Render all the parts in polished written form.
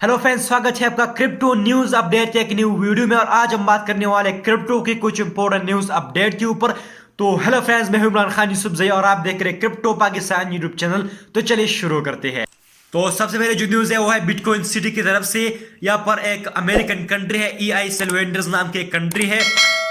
Hello friends, स्वागत है आपका क्रिप्टो न्यूज अपडेट के एक न्यू वीडियो में। और आज हम बात करने वाले क्रिप्टो की कुछ इंपॉर्टेंट न्यूज अपडेट के ऊपर। तो हेलो फ्रेंड्स, मैं हूं इमरान खान यूसुफजई और आप देख रहे हैं क्रिप्टो पाकिस्तान यूट्यूब चैनल। तो चलिए शुरू करते हैं। तो सबसे पहले जो न्यूज है वो है बिटकॉइन सिटी की तरफ से। यहाँ पर एक अमेरिकन कंट्री है, EI सेल्वेंडर्स नाम की एक कंट्री है।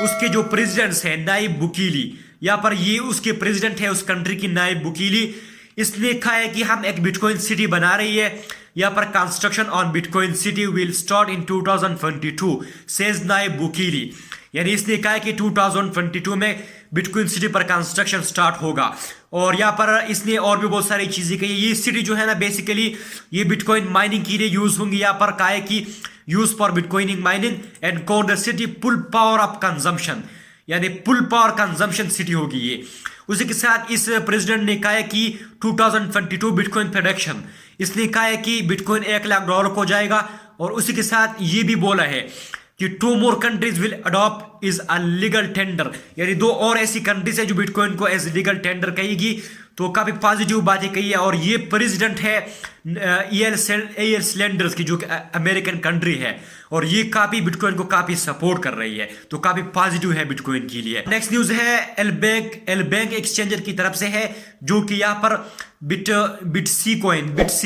उसके जो प्रेसिडेंट्स है नाइब बुकीली, यहाँ पर ये उसके प्रेसिडेंट है उस कंट्री की, नाइब बुकीली। इसने लिखा है कि हम एक बिटकॉइन सिटी बना रही है। यहाँ पर construction on bitcoin city will start in 2022 says Nayib Bukele. यानी इसने कहा है कि 2022 में बिटकॉइन सिटी पर कंस्ट्रक्शन स्टार्ट होगा। और यहाँ पर इसने और भी बहुत सारी चीजें कही। ये सिटी जो है ना, बेसिकली ये बिटकॉइन माइनिंग के लिए यूज होंगी। यहाँ पर कहा है कि use for bitcoining mining and call the city full power of consumption, यानी फुल पावर कंजम्पशन सिटी होगी ये। उसी के साथ इस प्रेसिडेंट ने कहा है कि 2022 बिटकॉइन प्रोडक्शन, इसने कहा है कि बिटकॉइन $1 लाख को जाएगा। और उसी के साथ ये भी बोला है कि 2 more countries will adopt is a legal tender, यानी 2 और ऐसी कंट्रीज है जो बिटकॉइन को एज लीगल टेंडर कहेगी। तो काफी पॉजिटिव बातें कही है। और ये प्रेसिडेंट है EI सेल्वेंडर्स की, जो अमेरिकन कंट्री है। और ये काफी बिटकॉइन को काफी सपोर्ट कर रही है। तो काफी पॉजिटिव है बिटकॉइन के लिए। नेक्स्ट न्यूज है एल बैंक एक्सचेंजर की तरफ से है, जो कि यहाँ पर बिटसी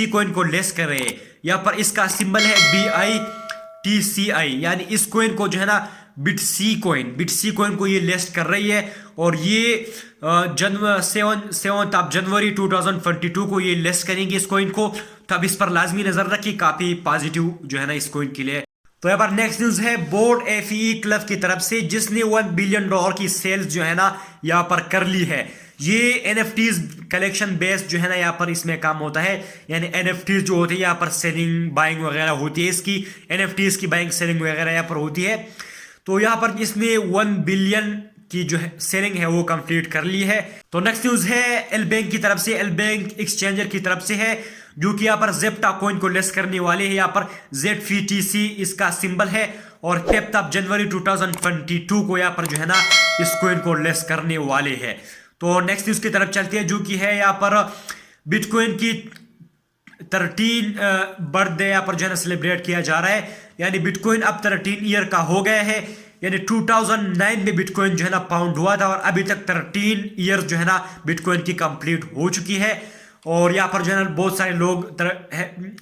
कॉइन को लेस कर रहे हैं। यहाँ पर इसका सिंबल है BITCI, यानी इस कॉइन को जो है ना बिटसी कॉइन को ये लिस्ट कर रही है। और ये 7 जनवरी 2022 को ये लिस्ट करेंगे इस कॉइन को। तो अब इस पर लाजमी नजर रखिए, काफी पॉजिटिव जो है ना इस कॉइन के लिए। तो यहाँ पर नेक्स्ट न्यूज है बोर्ड FE क्लब की तरफ से, जिसने $1 बिलियन की सेल्स जो है ना यहाँ पर कर ली है। ये NFTs कलेक्शन बेस्ड जो है ना यहाँ पर इसमें काम होता है। यानी NFTs जो होती है यहाँ पर सेलिंग बाइंग वगैरह होती है इसकी, NFTs की बाइंग सेलिंग वगैरह यहाँ पर होती है। तो यहाँ पर इसने 1 बिलियन की जो है सेलिंग है वो कंप्लीट कर ली है। तो नेक्स्ट न्यूज है एल बैंक की तरफ से, एल बैंक एक्सचेंजर की तरफ से है, जो कि यहाँ पर जेप्टा कॉइन को लेस करने वाले हैं। यहाँ पर ZVTC इसका सिंबल है। और 5 जनवरी 2022 को यहाँ पर जो है ना इस कॉइन को लेस करने वाले हैं। तो नेक्स्ट न्यूज की तरफ चलते हैं, जो कि है यहाँ पर बिटकॉइन की 13 बर्थडे यहाँ पर जो है ना सेलिब्रेट किया जा रहा है। यानी बिटकॉइन अब 13 ईयर का हो गया है। यानी 2009 में बिटकॉइन जो है ना पाउंड हुआ था, और अभी तक 13 ईयर जो है ना बिटकॉइन की कंप्लीट हो चुकी है। और यहाँ पर जो है ना बहुत सारे लोग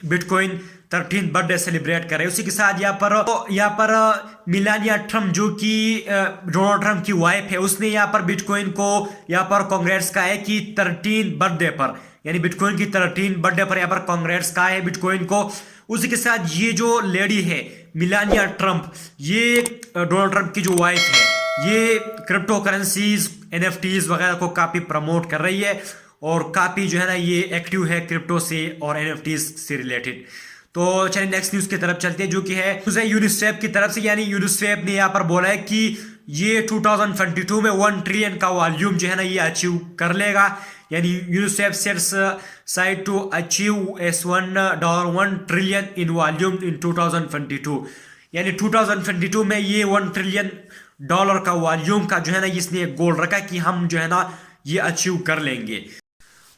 बिटकॉइन 13 बर्थडे सेलिब्रेट कर रहे हैं। उसी के साथ यहाँ पर मिलानिया ट्रम्प, जो कि डोनाल्ड ट्रम्प की वाइफ है, उसने यहाँ पर बिटकॉइन को यहाँ पर कांग्रेस का है कि 13 बर्थडे पर, यानी बिटकॉइन की 13 बर्थडे पर यहाँ पर कांग्रेस का है बिटकॉइन को। उसी के साथ ये जो लेडी है मिलानिया ट्रम्प, ये डोनाल्ड ट्रम्प की जो वाइफ है, ये क्रिप्टो करेंसीज NFTs वगैरह को काफी प्रमोट कर रही है। और काफी जो है ना ये एक्टिव है क्रिप्टो से और NFTs से रिलेटेड। तो चलिए नेक्स्ट न्यूज की तरफ चलते हैं, जो कि है यूनिसेफ की तरफ से। यानी यूनिसेफ ने यहाँ पर बोला है कि ये 2022 में 1 ट्रिलियन का वॉल्यूम जो है ना ये अचीव कर लेगा। यानी UNICEF sets side to achieve $1 trillion in volume in 2022। यानी 2022 में ये $1 ट्रिलियन का वॉल्यूम का जो है ना इसने एक गोल रखा कि हम जो है ना ये अचीव कर लेंगे।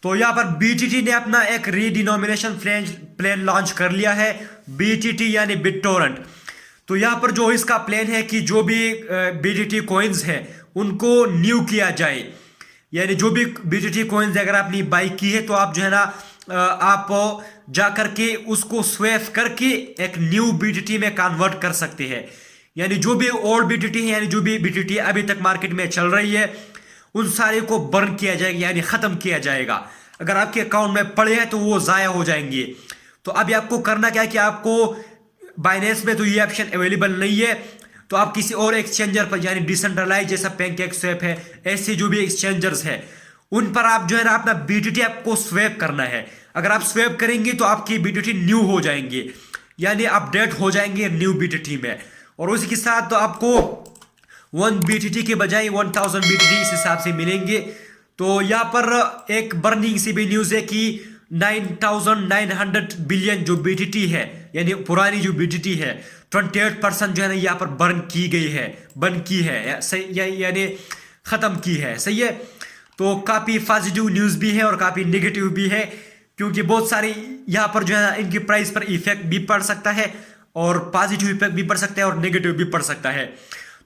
तो यहाँ पर BTT ने अपना एक रीडिनोमिनेशन प्लान लॉन्च कर लिया है, BTT यानी बिटटोरेंट। तो यहाँ पर जो इसका प्लान है कि जो भी BTT कॉइन्स है उनको न्यू किया जाए। यानी जो भी BTT कॉइन्स अगर आपने बाई की है, तो आप जो है ना आप जा करके उसको स्वैप करके एक न्यू BTT में कन्वर्ट कर सकते हैं। यानी जो भी ओल्ड BTT है, यानी जो भी BTT अभी तक मार्केट में चल रही है, उन सारे को बर्न किया जाएगा, यानी खत्म किया जाएगा। अगर आपके अकाउंट में पड़े हैं तो वो जाया हो जाएंगे। तो अभी आपको करना क्या है कि आपको बाइनेंस में तो ये ऑप्शन अवेलेबल नहीं है, तो आप किसी और एक्सचेंजर पर, यानी डिसेंट्रलाइज जैसा पैनकेकस्वैप है, ऐसे जो भी एक्सचेंजर्स है, उन पर आप जो है ना अपना BTT आपको स्वैप करना है। अगर आप स्वैप करेंगे तो आपकी BTT न्यू हो जाएंगे, यानी अपडेट हो जाएंगे न्यू BTT में। और उसी के साथ तो आपको 1 BTT के बजाय 1000 BTT इस हिसाब से मिलेंगे। तो यहाँ पर एक बर्निंग सी भी न्यूज है कि 9900 बिलियन जो BTT है, यानी पुरानी जो BTT है, 28% जो है ना यहाँ पर बर्न की है यानी खत्म की है। सही है। तो काफी पॉजिटिव न्यूज भी है और काफी नेगेटिव भी है। क्योंकि बहुत सारी यहाँ पर जो है ना इनकी प्राइस पर इफेक्ट भी पड़ सकता है और पॉजिटिव इफेक्ट भी पड़ सकता है और नेगेटिव भी पड़ सकता है।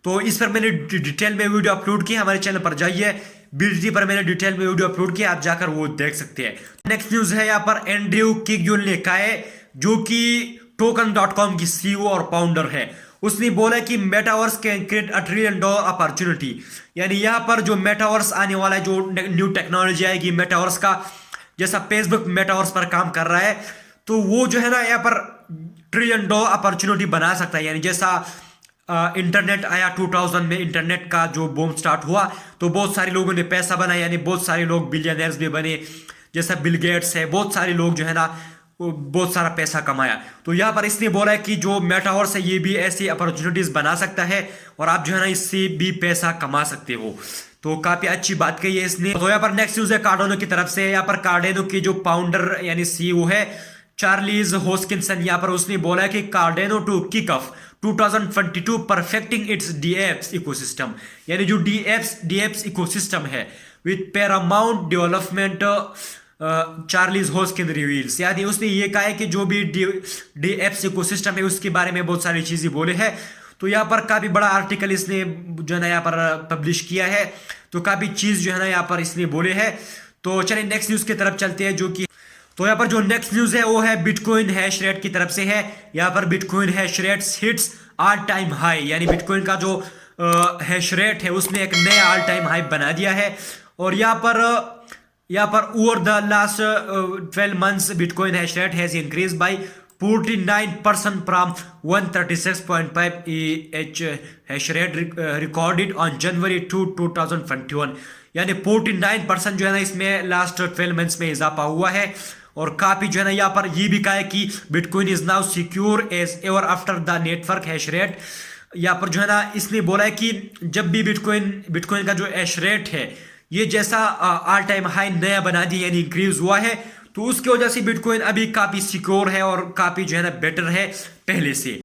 तो इस पर मैंने डिटेल में वीडियो अपलोड किया, हमारे चैनल पर जाइए, BTC पर मैंने डिटेल में वीडियो अपलोड किया, आप जाकर वो देख सकते हैं। नेक्स्ट न्यूज है यहाँ पर एंड्रयू किग्यूल्नेकाए, जो कि टोकन.com की CEO और फाउंडर है। उसने बोला कि metaverse can create $1 trillion opportunity, यानी यहाँ पर जो मेटावर्स आने वाला है, जो न्यू टेक्नोलॉजी आएगी मेटावर्स का, जैसा फेसबुक मेटावर्स पर काम कर रहा है, तो वो जो है ना यहाँ पर $1 ट्रिलियन अपॉर्चुनिटी बना सकता है। यानी जैसा इंटरनेट आया 2000 में, इंटरनेट का जो बूम स्टार्ट हुआ तो बहुत सारे लोगों ने पैसा बनाया, यानी बहुत सारे लोग बिलियनर्स भी बने, जैसा बिल गेट्स है, बहुत सारे लोग जो है ना बहुत सारा पैसा कमाया। तो यहाँ पर इसने बोला है कि जो मेटावर्स है ये भी ऐसी अपॉर्चुनिटीज बना सकता है और आप जो है ना इससे भी पैसा कमा सकते हो। तो काफी अच्छी बात कही है इसने। तो यहाँ पर नेक्स्ट न्यूज है कार्डानो की तरफ से। यहाँ पर कार्डानो की जो फाउंडर यानी CEO है चार्लीज होस्किंसन, यहाँ पर उसने बोला है कि Cardano to kick off 2022 perfecting its DApps ecosystem, यानी जो DApps इकोसिस्टम है with paramount development, Charles Hoskinson reveals, यानी उसने ये कहा है कि जो भी DApps इकोसिस्टम है उसके बारे में बहुत सारी चीजें बोले हैं। तो यहाँ पर काफी बड़ा आर्टिकल इसने जो है ना यहाँ पर पब्लिश किया है, तो काफी चीज जो है ना यहाँ पर इसने बोले हैं। तो चलिए नेक्स्ट न्यूज की तरफ चलते हैं, जो कि तो यहाँ पर जो नेक्स्ट न्यूज है वो है बिटकॉइन हैश रेट की तरफ से है। यहाँ पर bitcoin hash rate hits all time high, यानी बिटकॉइन का जो हैश रेट है उसने एक नया ऑल टाइम हाई बना दिया है। और यहाँ पर over the last 12 months bitcoin hash rate has increase by 49% from 136.5 EH hash rate recorded on January 2, 2021, यानी 49% जो है ना इसमें लास्ट 12 मंथ्स में इजाफा हुआ है। और काफी जो है ना यहाँ पर ये भी कहा है कि bitcoin is now secure as ever after the network hash rate. यहाँ पर जो है ना इसने बोला है कि जब भी बिटकॉइन का जो हैश रेट है ये जैसा ऑल टाइम हाई नया बना दिया, यानी इंक्रीज हुआ है, तो उसकी वजह से बिटकॉइन अभी काफी सिक्योर है और काफी जो है ना बेटर है पहले से।